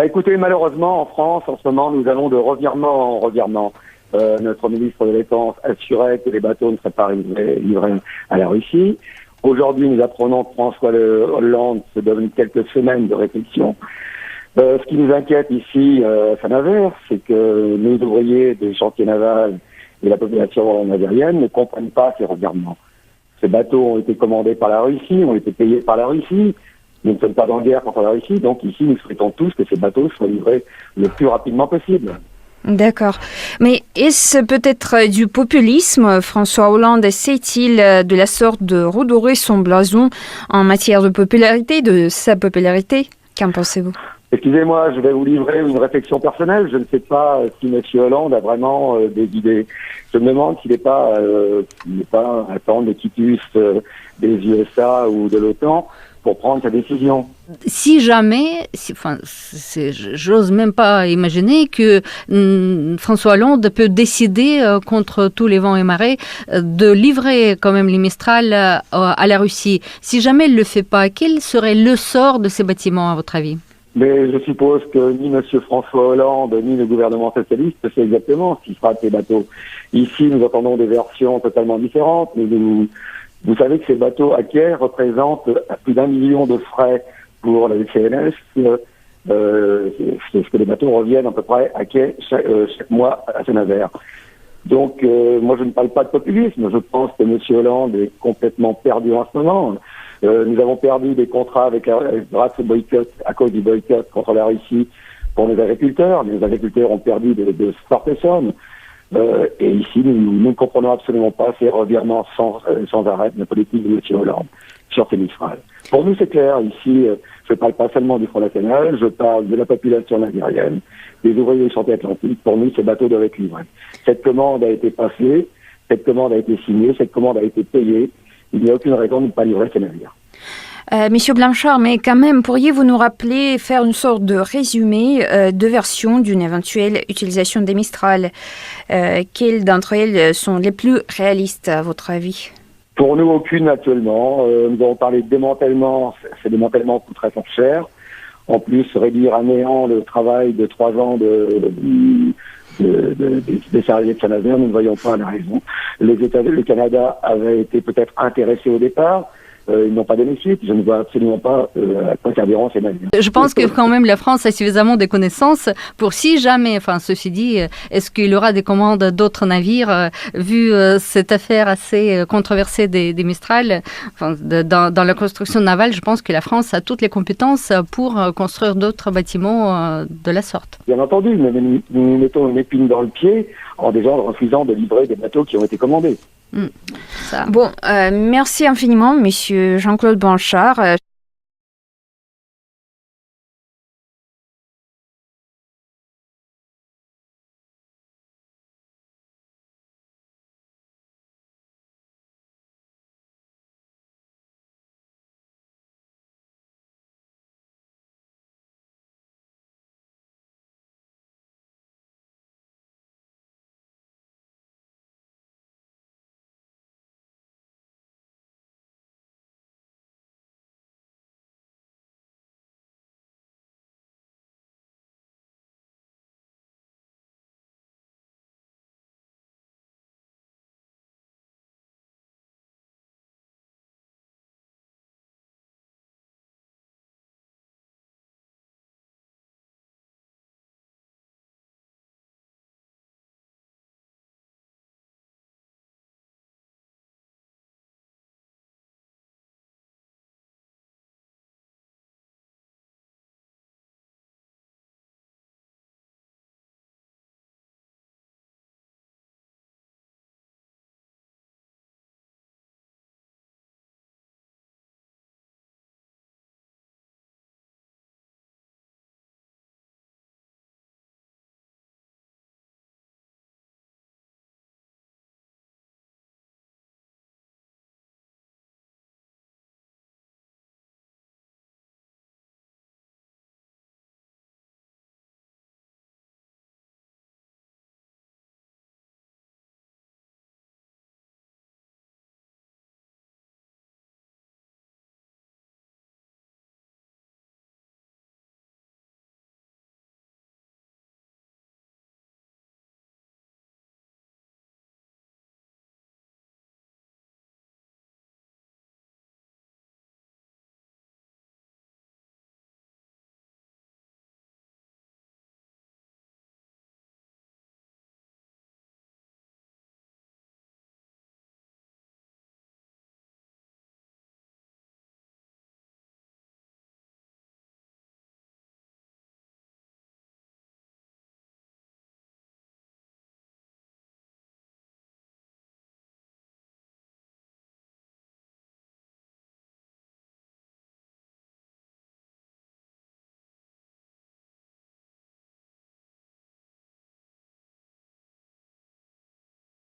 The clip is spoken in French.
Écoutez, malheureusement, en France, en ce moment, nous allons de revirement en revirement. Notre ministre de la Défense assurait que les bateaux ne seraient pas livrés à la Russie. Aujourd'hui, nous apprenons que François Hollande se donne quelques semaines de réflexion. Ce qui nous inquiète ici, à Saint-Nazaire, c'est que nos ouvriers des chantiers navals et la population navérienne ne comprennent pas ces revirements. Ces bateaux ont été commandés par la Russie, ont été payés par la Russie. Nous ne sommes pas en guerre contre la Russie, donc ici, nous souhaitons tous que ces bateaux soient livrés le plus rapidement possible. D'accord. Mais est-ce peut-être du populisme? François Hollande essaie-t-il de la sorte de redorer son blason en matière de popularité, de sa popularité? Qu'en pensez-vous? Excusez-moi, je vais vous livrer une réflexion personnelle. Je ne sais pas si M. Hollande a vraiment des idées. Je me demande s'il n'est pas un temps de quitus des USA ou de l'OTAN pour prendre sa décision. Si jamais, j'ose même pas imaginer que François Hollande peut décider contre tous les vents et marées de livrer quand même les Mistral à la Russie. Si jamais il le fait pas, quel serait le sort de ces bâtiments à votre avis? Mais je suppose que ni M. François Hollande, ni le gouvernement socialiste ne sait exactement ce qui sera de ces bateaux. Ici, nous entendons des versions totalement différentes. Vous savez que ces bateaux à quai représentent plus d'1 million de frais pour la CNS. C'est ce que les bateaux reviennent à peu près à quai chaque mois à Saint-Nazaire. Donc, moi, je ne parle pas de populisme. Je pense que M. Hollande est complètement perdu en ce moment. Nous avons perdu des contrats grâce au boycott, à cause du boycott contre la Russie pour nos agriculteurs. Les agriculteurs ont perdu de fortes sommes. Et ici, nous ne comprenons absolument pas ces revirements sans arrêt de la politique de M. Hollande sur ces Mistral. Pour nous, c'est clair. Ici, je ne parle pas seulement du Front National, je parle de la population nigérienne, des ouvriers des chantiers atlantiques. Pour nous, ces bateaux doivent être livrés. Cette commande a été passée, cette commande a été signée, cette commande a été payée. Il n'y a aucune raison de ne pas livrer ces navires. Monsieur Blanchard, mais quand même, pourriez-vous nous rappeler, faire une sorte de résumé de versions d'une éventuelle utilisation des Mistral? Quelles d'entre elles sont les plus réalistes, à votre avis? Pour nous, aucune actuellement. Nous avons parlé de démantèlement. Ces démantèlements coûteraient fort cher. En plus, réduire à néant le travail de 3 ans des salariés de Saint-Nazaire, nous ne voyons pas la raison. Le Canada avait été peut-être intéressé au départ. Ils n'ont pas donné suite. Je ne vois absolument pas à quoi serviront ces navires. Je pense que quand même la France a suffisamment de connaissances pour si jamais, ceci dit, est-ce qu'il y aura des commandes d'autres navires, vu cette affaire assez controversée des Mistral, dans la construction navale, je pense que la France a toutes les compétences pour construire d'autres bâtiments de la sorte. Bien entendu, mais nous mettons une épine dans le pied en déjà refusant de livrer des bateaux qui ont été commandés. Bon, merci infiniment, Monsieur Jean-Claude Blanchard.